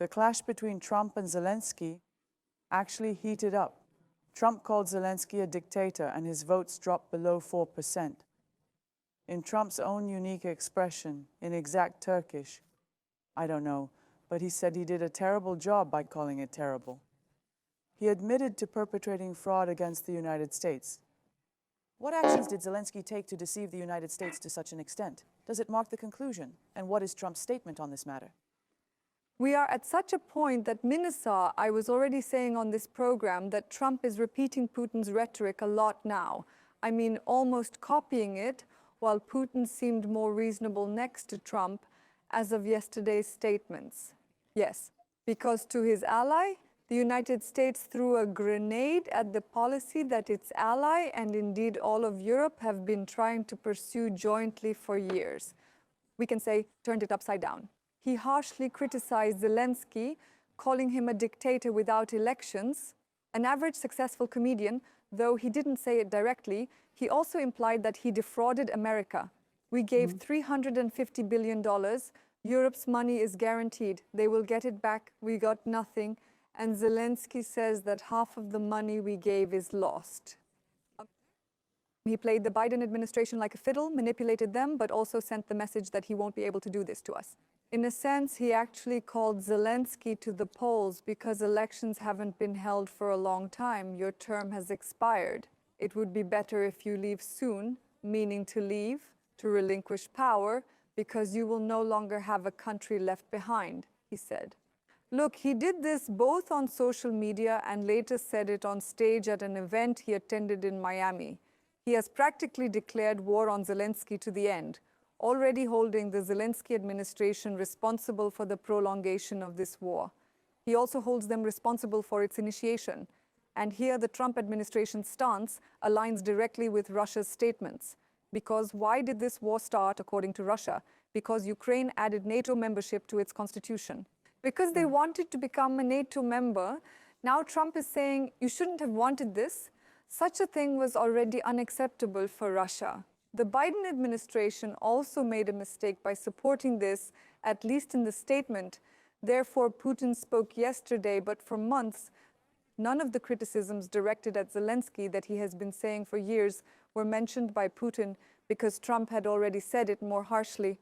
The clash between Trump and Zelensky actually heated up. Trump called Zelensky a dictator and his votes dropped below 4%. In Trump's own unique expression, in exact Turkish, I don't know, but he said he did a terrible job by calling it terrible. He admitted to perpetrating fraud against the United States. What actions did Zelensky take to deceive the United States to such an extent? Does it mark the conclusion? And what is Trump's statement on this matter? We are at such a point that Minasa, I was already saying on this program that Trump is repeating Putin's rhetoric a lot now. I mean, almost copying it, while Putin seemed more reasonable next to Trump as of yesterday's statements. Yes, because to his ally, the United States threw a grenade at the policy that its ally and indeed all of Europe have been trying to pursue jointly for years. We can say, turned it upside down. He harshly criticized Zelensky, calling him a dictator without elections. An average successful comedian, though he didn't say it directly, he also implied that he defrauded America. We gave $350 billion. Europe's money is guaranteed. They will get it back. We got nothing. And Zelensky says that half of the money we gave is lost. He played the Biden administration like a fiddle, manipulated them, but also sent the message that he won't be able to do this to us. In a sense, he actually called Zelensky to the polls because elections haven't been held for a long time. Your term has expired. It would be better if you leave soon, meaning to leave, to relinquish power, because you will no longer have a country left behind, he said. Look, he did this both on social media and later said it on stage at an event he attended in Miami. He has practically declared war on Zelensky to the end, already holding the Zelensky administration responsible for the prolongation of this war. He also holds them responsible for its initiation. And here the Trump administration's stance aligns directly with Russia's statements. Because why did this war start, according to Russia? Because Ukraine added NATO membership to its constitution. Because they wanted to become a NATO member, now Trump is saying, you shouldn't have wanted this. Such a thing was already unacceptable for Russia. The Biden administration also made a mistake by supporting this, at least in the statement. Therefore, Putin spoke yesterday, but for months, none of the criticisms directed at Zelensky that he has been saying for years were mentioned by Putin because Trump had already said it more harshly.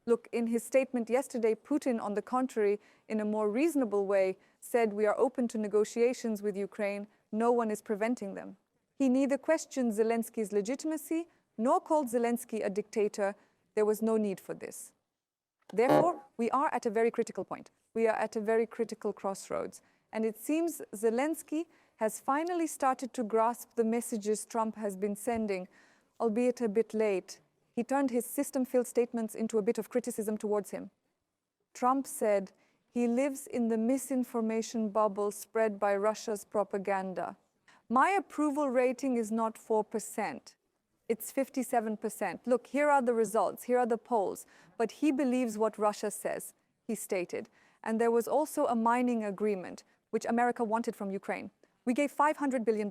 Look, in his statement yesterday, Putin, on the contrary, in a more reasonable way, said we are open to negotiations with Ukraine. No one is preventing them. He neither questioned Zelensky's legitimacy nor called Zelensky a dictator. There was no need for this. Therefore, we are at a very critical point. We are at a very critical crossroads. And it seems Zelensky has finally started to grasp the messages Trump has been sending, albeit a bit late. He turned his system-filled statements into a bit of criticism towards him. Trump said he lives in the misinformation bubble spread by Russia's propaganda. My approval rating is not 4%. It's 57%. Look, here are the results. Here are the polls. But he believes what Russia says, he stated. And there was also a mining agreement, which America wanted from Ukraine. We gave $500 billion.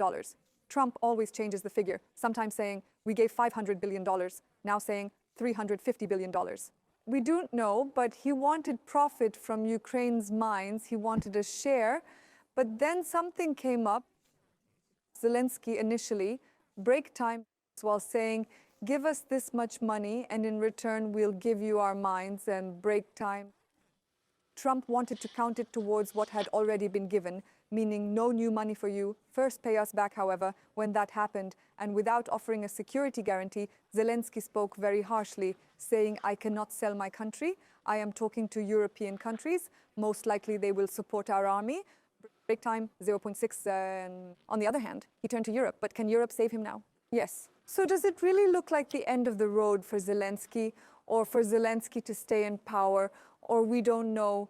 Trump always changes the figure, sometimes saying, we gave $500 billion, now saying $350 billion. We don't know, but he wanted profit from Ukraine's mines. He wanted a share. But then something came up. Zelensky initially, break time, while saying, give us this much money, and in return, we'll give you our mines and break time. Trump wanted to count it towards what had already been given, meaning no new money for you. First pay us back, however, when that happened. And without offering a security guarantee, Zelensky spoke very harshly, saying, I cannot sell my country. I am talking to European countries. Most likely they will support our army. Break time, 0.6. On the other hand, he turned to Europe. But can Europe save him now? Yes. So does it really look like the end of the road for Zelensky, or for Zelensky to stay in power? Or we don't know.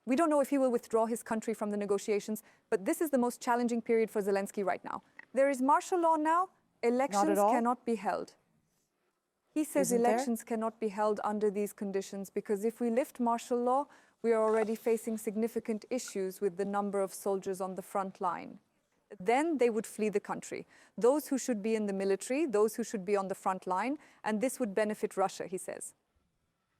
We don't know if he will withdraw his country from the negotiations, but this is the most challenging period for Zelensky right now. There is martial law now. Elections cannot be held. He says elections cannot be held under these conditions because if we lift martial law, we are already facing significant issues with the number of soldiers on the front line. Then they would flee the country. Those who should be in the military, those who should be on the front line, and this would benefit Russia, he says.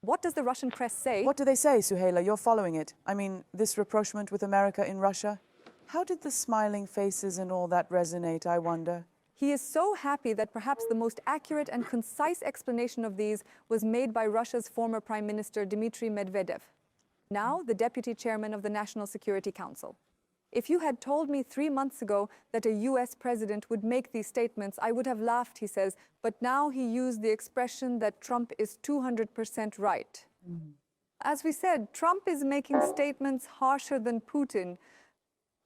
What does the Russian press say? What do they say, Suhaila? You're following it. I mean, this rapprochement with America in Russia? How did the smiling faces and all that resonate, I wonder? He is so happy that perhaps the most accurate and concise explanation of these was made by Russia's former Prime Minister Dmitry Medvedev, now the Deputy Chairman of the National Security Council. If you had told me 3 months ago that a US president would make these statements, I would have laughed, he says, but now he used the expression that Trump is 200% right. As we said, Trump is making statements harsher than Putin.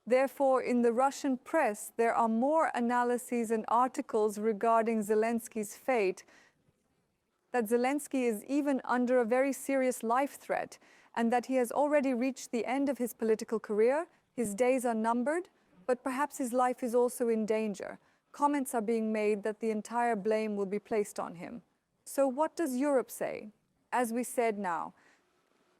Therefore, in the Russian press, there are more analyses and articles regarding Zelensky's fate, that Zelensky is even under a very serious life threat, and that he has already reached the end of his political career. His days are numbered, but perhaps his life is also in danger. Comments are being made that the entire blame will be placed on him. So what does Europe say? As we said now,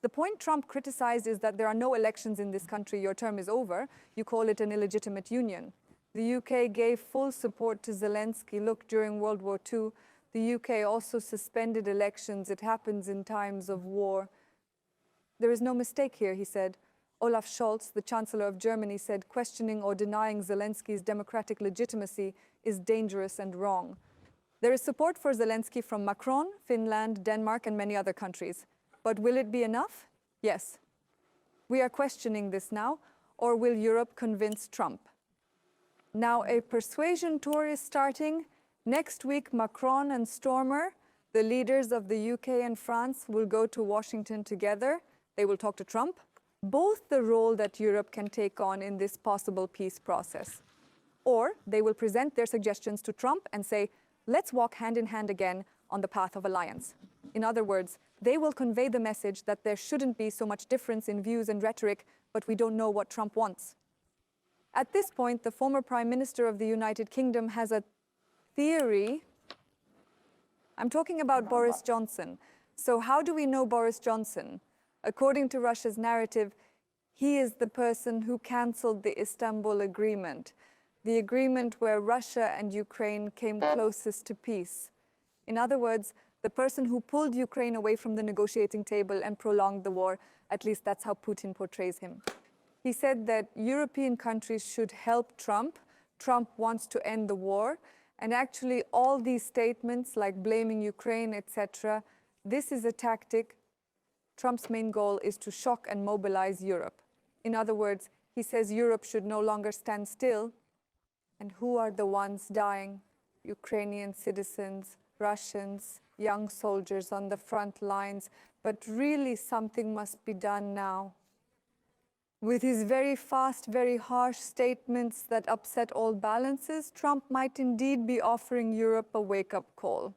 the point Trump criticized is that there are no elections in this country, your term is over. You call it an illegitimate union. The UK gave full support to Zelensky. Look, during World War II, the UK also suspended elections. It happens in times of war. There is no mistake here, he said. Olaf Scholz, the Chancellor of Germany, said questioning or denying Zelensky's democratic legitimacy is dangerous and wrong. There is support for Zelensky from Macron, Finland, Denmark, and many other countries. But will it be enough? Yes. We are questioning this now, or will Europe convince Trump? Now a persuasion tour is starting. Next week, Macron and Stormer, the leaders of the UK and France, will go to Washington together. They will talk to Trump. Both the role that Europe can take on in this possible peace process. Or they will present their suggestions to Trump and say, let's walk hand in hand again on the path of alliance. In other words, they will convey the message that there shouldn't be so much difference in views and rhetoric, but we don't know what Trump wants. At this point, the former Prime Minister of the United Kingdom has a theory. I'm talking about Boris Johnson. So how do we know Boris Johnson? According to Russia's narrative, he is the person who cancelled the Istanbul Agreement, the agreement where Russia and Ukraine came closest to peace. In other words, the person who pulled Ukraine away from the negotiating table and prolonged the war. At least that's how Putin portrays him. He said that European countries should help Trump. Trump wants to end the war. And actually, all these statements, like blaming Ukraine, etc., this is a tactic. Trump's main goal is to shock and mobilize Europe. In other words, he says Europe should no longer stand still. And who are the ones dying? Ukrainian citizens, Russians, young soldiers on the front lines. But really, something must be done now. With his very fast, very harsh statements that upset all balances, Trump might indeed be offering Europe a wake-up call.